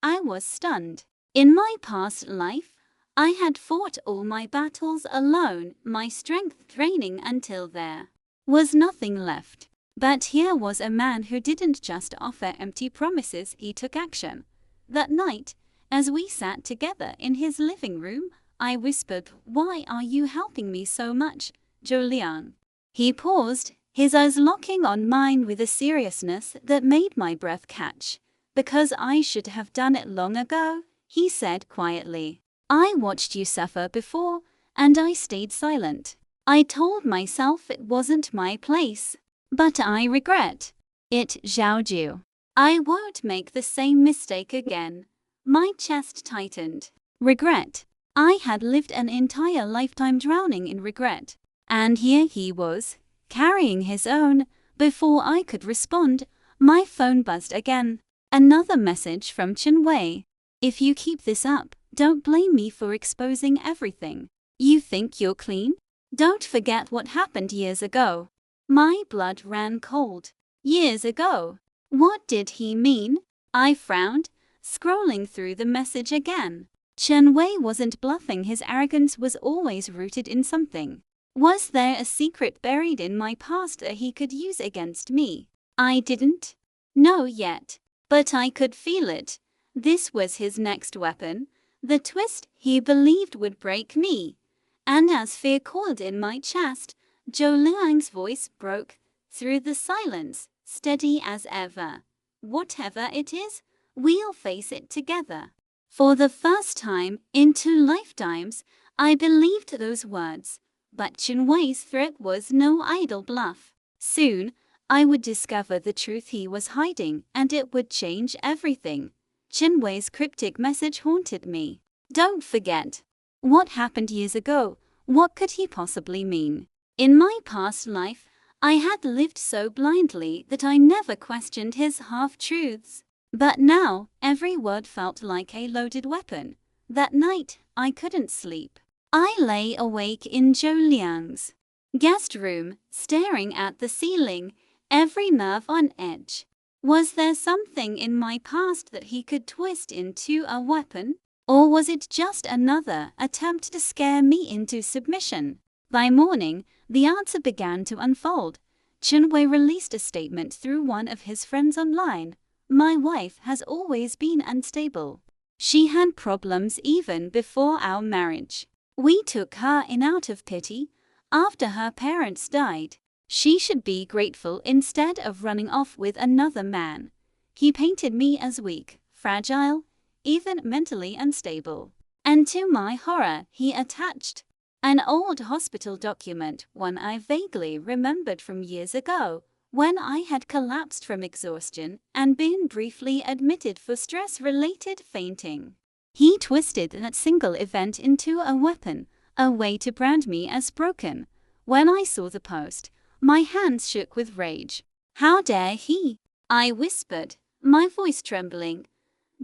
I was stunned. In my past life, I had fought all my battles alone, my strength draining until there was nothing left. But here was a man who didn't just offer empty promises, he took action. That night, as we sat together in his living room, I whispered, "Why are you helping me so much, Zhou Liang?" He paused, his eyes locking on mine with a seriousness that made my breath catch. Because I should have done it long ago, he said quietly. I watched you suffer before, and I stayed silent. I told myself it wasn't my place. But I regret it, Xiaoyu. I won't make the same mistake again. My chest tightened. Regret. I had lived an entire lifetime drowning in regret. And here he was, carrying his own. Before I could respond, my phone buzzed again. Another message from Chenwei. If you keep this up, don't blame me for exposing everything. You think you're clean? Don't forget what happened years ago. My blood ran cold. Years ago. What did he mean? I frowned, scrolling through the message again. Chenwei wasn't bluffing, his arrogance was always rooted in something. Was there a secret buried in my past that he could use against me? I didn't know yet, but I could feel it. This was his next weapon, the twist he believed would break me. And as fear coiled in my chest, Zhou Liang's voice broke through the silence, steady as ever. Whatever it is, we'll face it together. For the first time in 2 lifetimes, I believed those words. But Chenwei's threat was no idle bluff. Soon, I would discover the truth he was hiding, and it would change everything. Chenwei's cryptic message haunted me. Don't forget. What happened years ago? What could he possibly mean? In my past life, I had lived so blindly that I never questioned his half-truths. But now, every word felt like a loaded weapon. That night, I couldn't sleep. I lay awake in Zhou Liang's guest room, staring at the ceiling, every nerve on edge. Was there something in my past that he could twist into a weapon? Or was it just another attempt to scare me into submission? By morning, the answer began to unfold. Chenwei released a statement through one of his friends online. My wife has always been unstable. She had problems even before our marriage. We took her in out of pity. After her parents died, she should be grateful instead of running off with another man. He painted me as weak, fragile, even mentally unstable. And to my horror, he attached an old hospital document, one I vaguely remembered from years ago, when I had collapsed from exhaustion and been briefly admitted for stress-related fainting. He twisted that single event into a weapon, a way to brand me as broken. When I saw the post, my hands shook with rage. How dare he? I whispered, my voice trembling.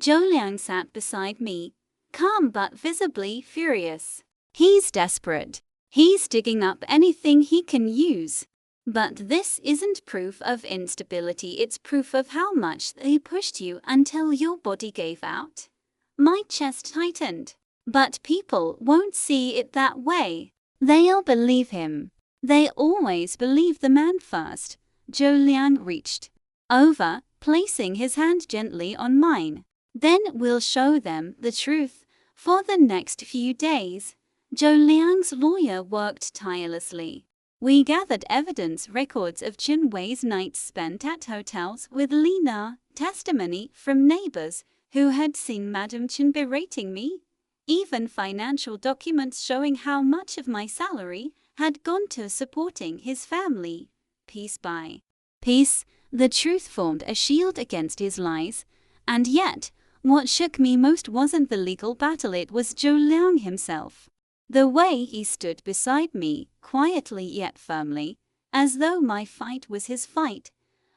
Zhou Liang sat beside me, calm but visibly furious. He's desperate. He's digging up anything he can use. But this isn't proof of instability, it's proof of how much they pushed you until your body gave out. My chest tightened. But people won't see it that way. They'll believe him. They always believe the man first. Zhou Liang reached over, placing his hand gently on mine. Then we'll show them the truth. For the next few days, Zhou Liang's lawyer worked tirelessly. We gathered evidence records of Chenwei's nights spent at hotels with Lina, testimony from neighbors who had seen Madame Chen berating me, even financial documents showing how much of my salary had gone to supporting his family. Piece by piece, the truth formed a shield against his lies, and yet, what shook me most wasn't the legal battle, it was Zhou Liang himself. The way he stood beside me, quietly yet firmly, as though my fight was his fight.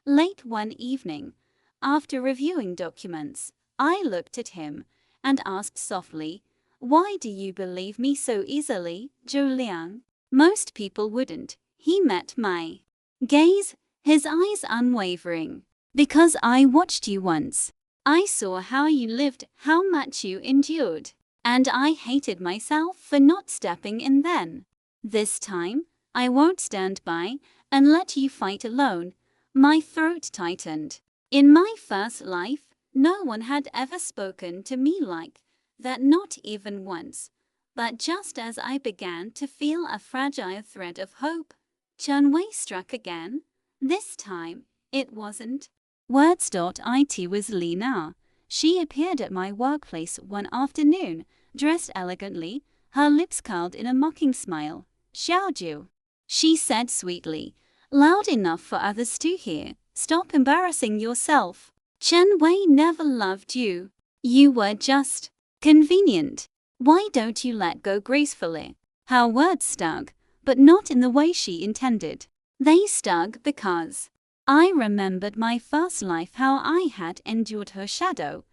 Late one evening, after reviewing documents, I looked at him and asked softly, "Why do you believe me so easily, Zhou Liang?" Most people wouldn't. He met my gaze, his eyes unwavering. "Because I watched you once. I saw how you lived, how much you endured. And I hated myself for not stepping in then. This time, I won't stand by and let you fight alone." My throat tightened. In my first life, no one had ever spoken to me like that, not even once. But just as I began to feel a fragile thread of hope, Chen Wei struck again. This time, it wasn't Words.it was Li Na. She appeared at my workplace one afternoon, dressed elegantly, her lips curled in a mocking smile. Xiaoyu, she said sweetly, loud enough for others to hear, stop embarrassing yourself. Chen Wei never loved you. You were just convenient. Why don't you let go gracefully? Her words stung, but not in the way she intended. They stung because I remembered my first life, how I had endured her shadow,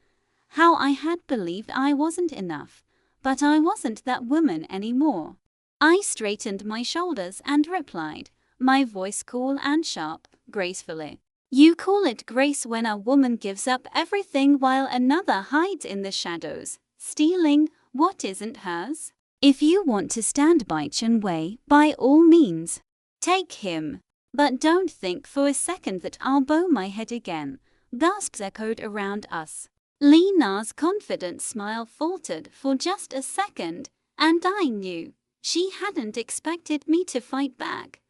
how I had believed I wasn't enough, but I wasn't that woman anymore. I straightened my shoulders and replied, my voice cool and sharp, gracefully. You call it grace when a woman gives up everything while another hides in the shadows, stealing what isn't hers? If you want to stand by Chen Wei, by all means, take him. But don't think for a second that I'll bow my head again. Gasps echoed around us. Li Na's confident smile faltered for just a second, and I knew she hadn't expected me to fight back.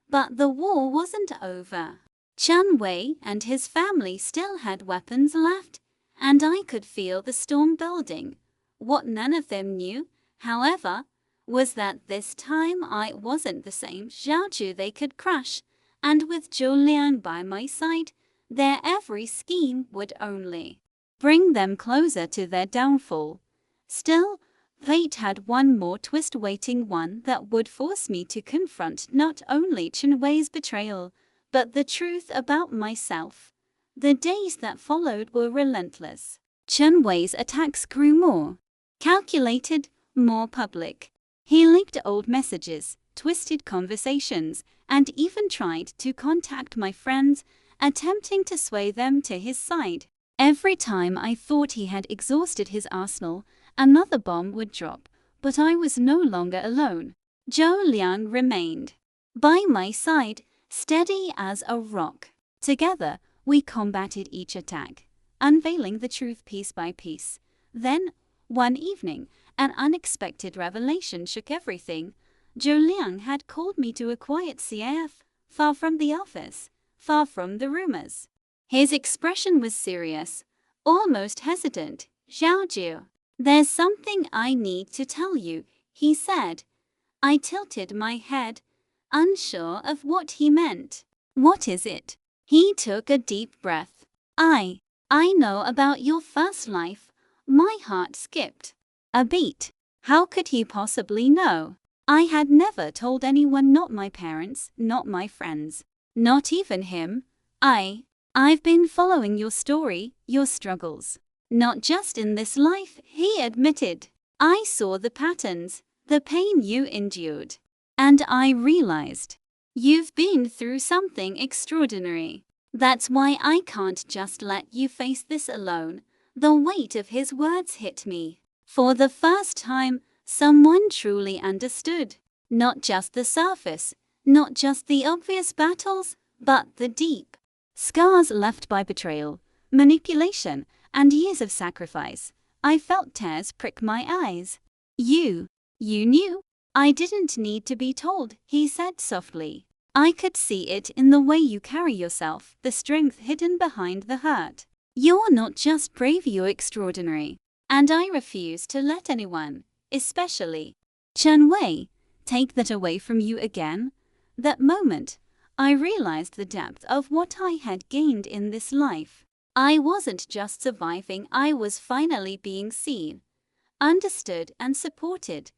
But the war wasn't over. Chen Wei and his family still had weapons left, and I could feel the storm building. What none of them knew, however, was that this time I wasn't the same Xiaoyu they could crush, and with Zhou Liang by my side, their every scheme would only bring them closer to their downfall. Still, fate had one more twist waiting, one that would force me to confront not only Chen Wei's betrayal, but the truth about myself. The days that followed were relentless. Chen Wei's attacks grew more calculated, more public. He leaked old messages, twisted conversations, and even tried to contact my friends, attempting to sway them to his side. Every time I thought he had exhausted his arsenal, another bomb would drop, but I was no longer alone. Zhou Liang remained by my side, steady as a rock. Together, we combated each attack, unveiling the truth piece by piece. Then, one evening, an unexpected revelation shook everything. Zhou Liang had called me to a quiet CAF, far from the office, far from the rumors. His expression was serious, almost hesitant. Xiaoyu, there's something I need to tell you, he said. I tilted my head, unsure of what he meant. What is it? He took a deep breath. I know about your first life. My heart skipped a beat. How could he possibly know? I had never told anyone, not my parents, not my friends, not even him. I've been following your story, your struggles. Not just in this life, he admitted. I saw the patterns, the pain you endured. And I realized you've been through something extraordinary. That's why I can't just let you face this alone. The weight of his words hit me. For the first time, someone truly understood. Not just the surface, not just the obvious battles, but the deep scars left by betrayal, manipulation, and years of sacrifice. I felt tears prick my eyes. You knew. I didn't need to be told, he said softly. I could see it in the way you carry yourself, the strength hidden behind the hurt. You're not just brave, you're extraordinary. And I refuse to let anyone, especially Chen Wei, take that away from you again. That moment, I realized the depth of what I had gained in this life. I wasn't just surviving, I was finally being seen, understood and supported.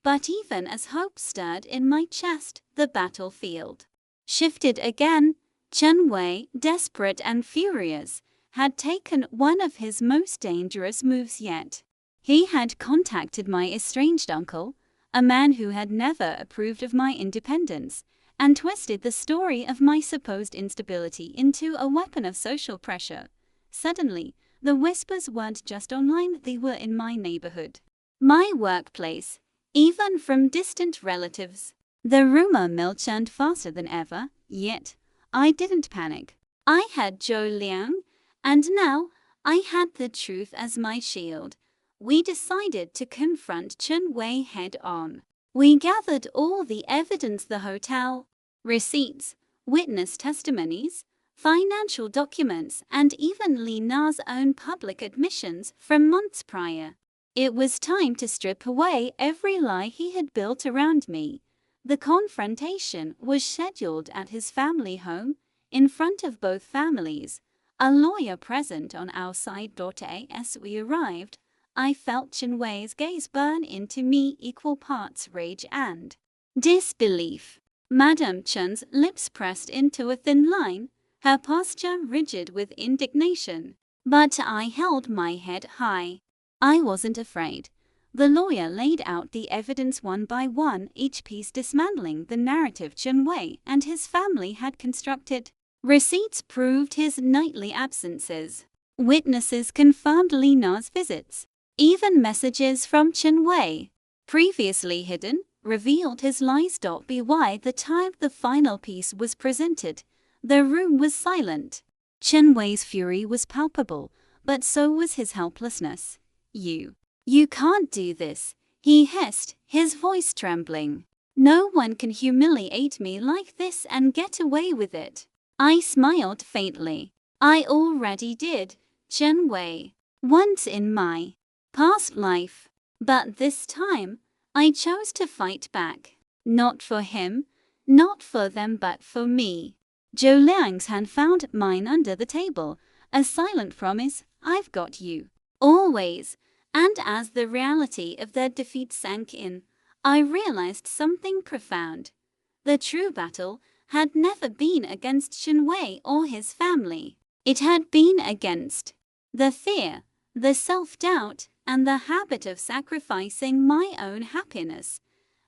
But even as hope stirred in my chest, the battlefield shifted again. Chen Wei, desperate and furious, had taken one of his most dangerous moves yet. He had contacted my estranged uncle, a man who had never approved of my independence, and twisted the story of my supposed instability into a weapon of social pressure. Suddenly, the whispers weren't just online, they were in my neighborhood, my workplace, even from distant relatives. The rumor mill churned faster than ever, yet I didn't panic. I had Zhou Liang, and now I had the truth as my shield. We decided to confront Chen Wei head on. We gathered all the evidence, the hotel, receipts, witness testimonies, financial documents, and even Li Na's own public admissions from months prior. It was time to strip away every lie he had built around me. The confrontation was scheduled at his family home, in front of both families, a lawyer present on our side. As we arrived, I felt Chen Wei's gaze burn into me, equal parts rage and disbelief. Madame Chen's lips pressed into a thin line, her posture rigid with indignation. But I held my head high. I wasn't afraid. The lawyer laid out the evidence one by one, each piece dismantling the narrative Chen Wei and his family had constructed. Receipts proved his nightly absences. Witnesses confirmed Li Na's visits. Even messages from Chen Wei, previously hidden, revealed his lies. By the time the final piece was presented, the room was silent. Chen Wei's fury was palpable, but so was his helplessness. You can't do this, he hissed, his voice trembling. No one can humiliate me like this and get away with it. I smiled faintly. I already did, Chen Wei, once in my past life. But this time, I chose to fight back. Not for him, not for them, but for me. Zhou Liang's hand found mine under the table, a silent promise, I've got you. Always. And as the reality of their defeat sank in, I realized something profound. The true battle had never been against Chen Wei or his family. It had been against the fear, the self-doubt, and the habit of sacrificing my own happiness.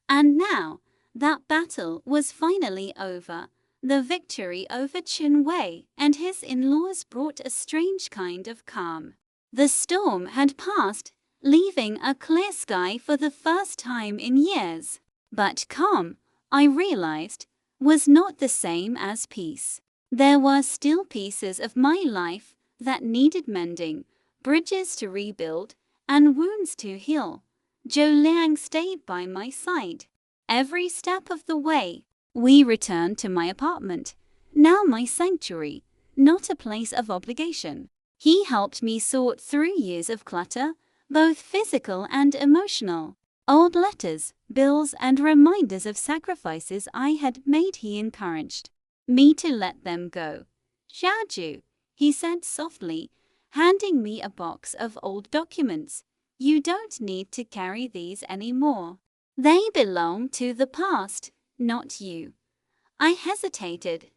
And now, that battle was finally over. The victory over Chen Wei and his in-laws brought a strange kind of calm. The storm had passed, leaving a clear sky for the first time in years. But calm, I realized, was not the same as peace. There were still pieces of my life that needed mending, bridges to rebuild, and wounds to heal. Zhou Liang stayed by my side. Every step of the way, we returned to my apartment, now my sanctuary, not a place of obligation. He helped me sort through years of clutter, both physical and emotional. Old letters, bills, and reminders of sacrifices I had made. He encouraged me to let them go. Xiaoyu, he said softly, handing me a box of old documents. You don't need to carry these anymore. They belong to the past, not you. I hesitated,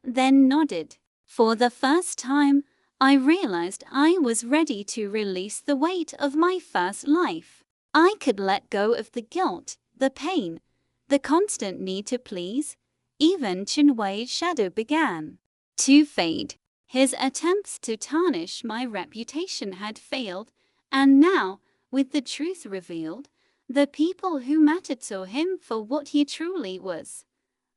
then nodded. For the first time, I realized I was ready to release the weight of my first life. I could let go of the guilt, the pain, the constant need to please. Even Chen Wei's shadow began to fade. His attempts to tarnish my reputation had failed, and now, with the truth revealed, the people who mattered saw him for what he truly was.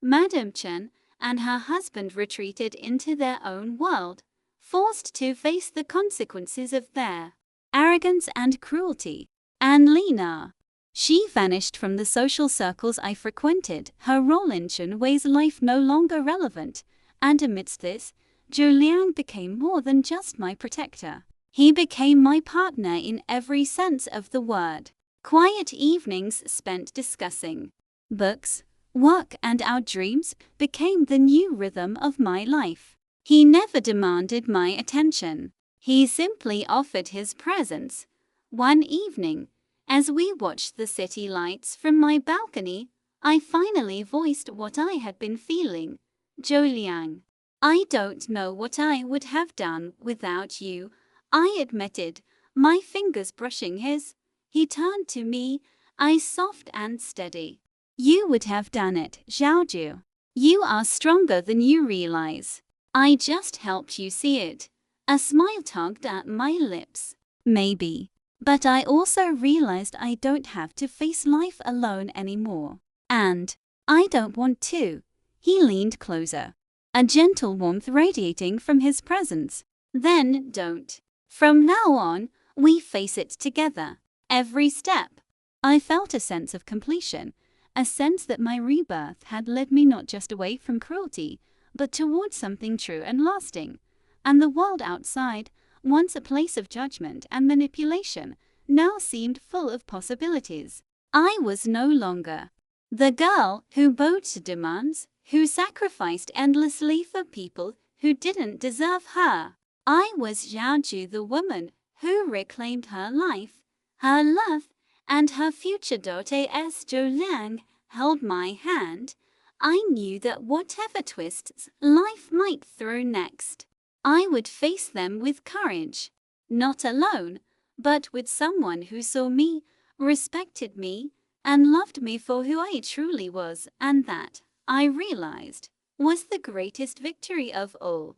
Madame Chen and her husband retreated into their own world, forced to face the consequences of their arrogance and cruelty. And Li Na, she vanished from the social circles I frequented, her role in Chen Wei's life no longer relevant, and amidst this, Zhou Liang became more than just my protector. He became my partner in every sense of the word. Quiet evenings spent discussing books, work, and our dreams became the new rhythm of my life. He never demanded my attention. He simply offered his presence. One evening, as we watched the city lights from my balcony, I finally voiced what I had been feeling. Zhou Liang, I don't know what I would have done without you, I admitted, my fingers brushing his. He turned to me, eyes soft and steady. You would have done it, Xiaoyu. You are stronger than you realize. I just helped you see it. A smile tugged at my lips. Maybe. But I also realized I don't have to face life alone anymore. And I don't want to. He leaned closer, a gentle warmth radiating from his presence. Then don't. From now on, we face it together. Every step. I felt a sense of completion, a sense that my rebirth had led me not just away from cruelty, but towards something true and lasting. And the world outside, once a place of judgment and manipulation, now seemed full of possibilities. I was no longer the girl who bowed to demands, who sacrificed endlessly for people who didn't deserve her. I was Xiaoyu, the woman who reclaimed her life, her love, and her future daughter. As Zhou Liang held my hand, I knew that whatever twists life might throw next, I would face them with courage. Not alone, but with someone who saw me, respected me, and loved me for who I truly was, and that, I realized, was the greatest victory of all.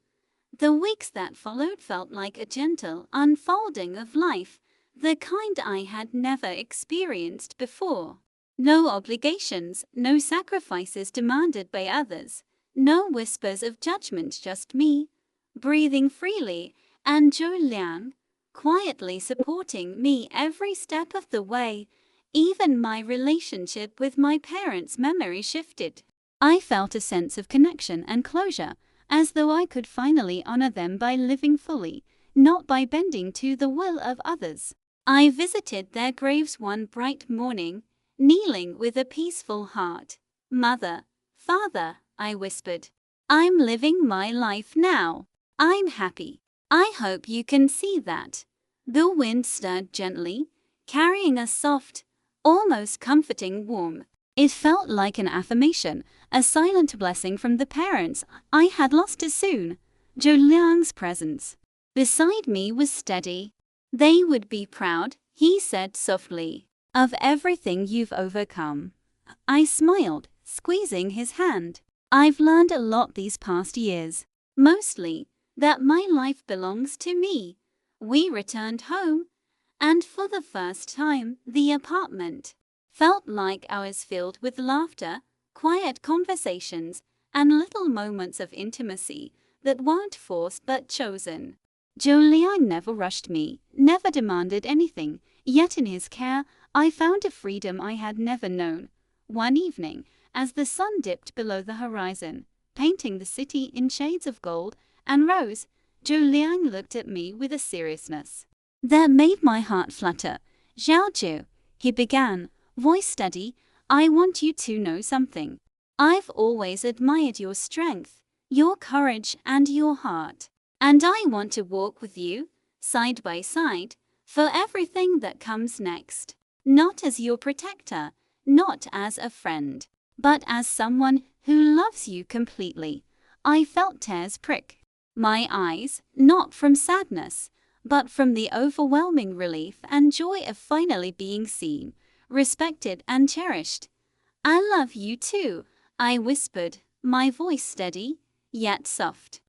The weeks that followed felt like a gentle unfolding of life, the kind I had never experienced before. No obligations, no sacrifices demanded by others, no whispers of judgment, just me, breathing freely, and Zhou Liang, quietly supporting me every step of the way. Even my relationship with my parents' memory shifted. I felt a sense of connection and closure, as though I could finally honor them by living fully, not by bending to the will of others. I visited their graves one bright morning, kneeling with a peaceful heart. "Mother, Father," I whispered, "I'm living my life now. I'm happy. I hope you can see that." The wind stirred gently, carrying a soft, almost comforting warmth. It felt like an affirmation, a silent blessing from the parents I had lost too soon. Zhou Liang's presence beside me was steady. "They would be proud," he said softly, "of everything you've overcome." I smiled, squeezing his hand. "I've learned a lot these past years. Mostly, that my life belongs to me." We returned home, and for the first time, the apartment felt like ours, filled with laughter, quiet conversations, and little moments of intimacy that weren't forced but chosen. Zhou Liang never rushed me, never demanded anything, yet in his care, I found a freedom I had never known. One evening, as the sun dipped below the horizon, painting the city in shades of gold and rose, Zhou Liang looked at me with a seriousness that made my heart flutter. "Xiaoyu," he began, voice steady, "I want you to know something. I've always admired your strength, your courage, and your heart. And I want to walk with you, side by side, for everything that comes next. Not as your protector, not as a friend, but as someone who loves you completely." I felt tears prick my eyes, not from sadness, but from the overwhelming relief and joy of finally being seen, respected, and cherished. "I love you too," I whispered, my voice steady, yet soft.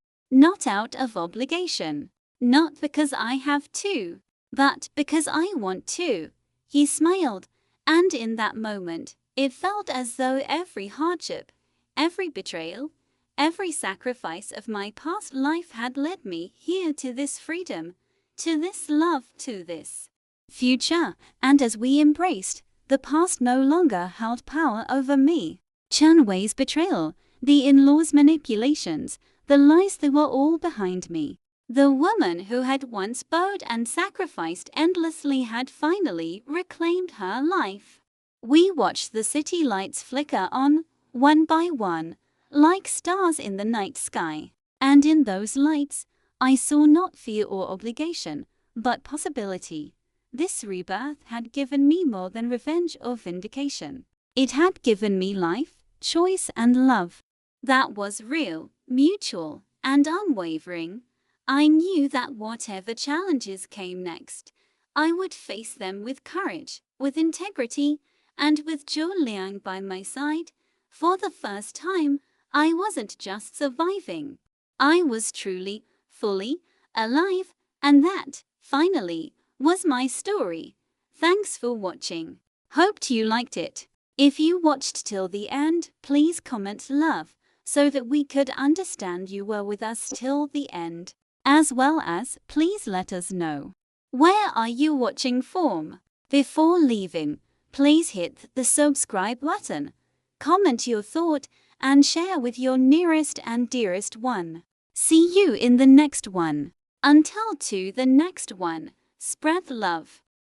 "Not out of obligation, not because I have to, but because I want to." He smiled, and in that moment, it felt as though every hardship, every betrayal, every sacrifice of my past life had led me here, to this freedom, to this love, to this future. And as we embraced, the past no longer held power over me. Chen Wei's betrayal, the in-laws' manipulations, the lies, they were all behind me. The woman who had once bowed and sacrificed endlessly had finally reclaimed her life. We watched the city lights flicker on, one by one, like stars in the night sky. And in those lights, I saw not fear or obligation, but possibility. This rebirth had given me more than revenge or vindication. It had given me life, choice, and love. That was real, mutual, and unwavering. I knew that whatever challenges came next, I would face them with courage, with integrity, and with Zhou Liang by my side. For the first time, I wasn't just surviving. I was truly, fully alive, and that, finally, was my story. Thanks for watching. Hoped you liked it. If you watched till the end, please comment love, so that we could understand you were with us till the end. As well as, please let us know, where are you watching from? Before leaving, please hit the subscribe button comment your thought, and share with your nearest and dearest one. See you in the next one. Until to the next one, spread love.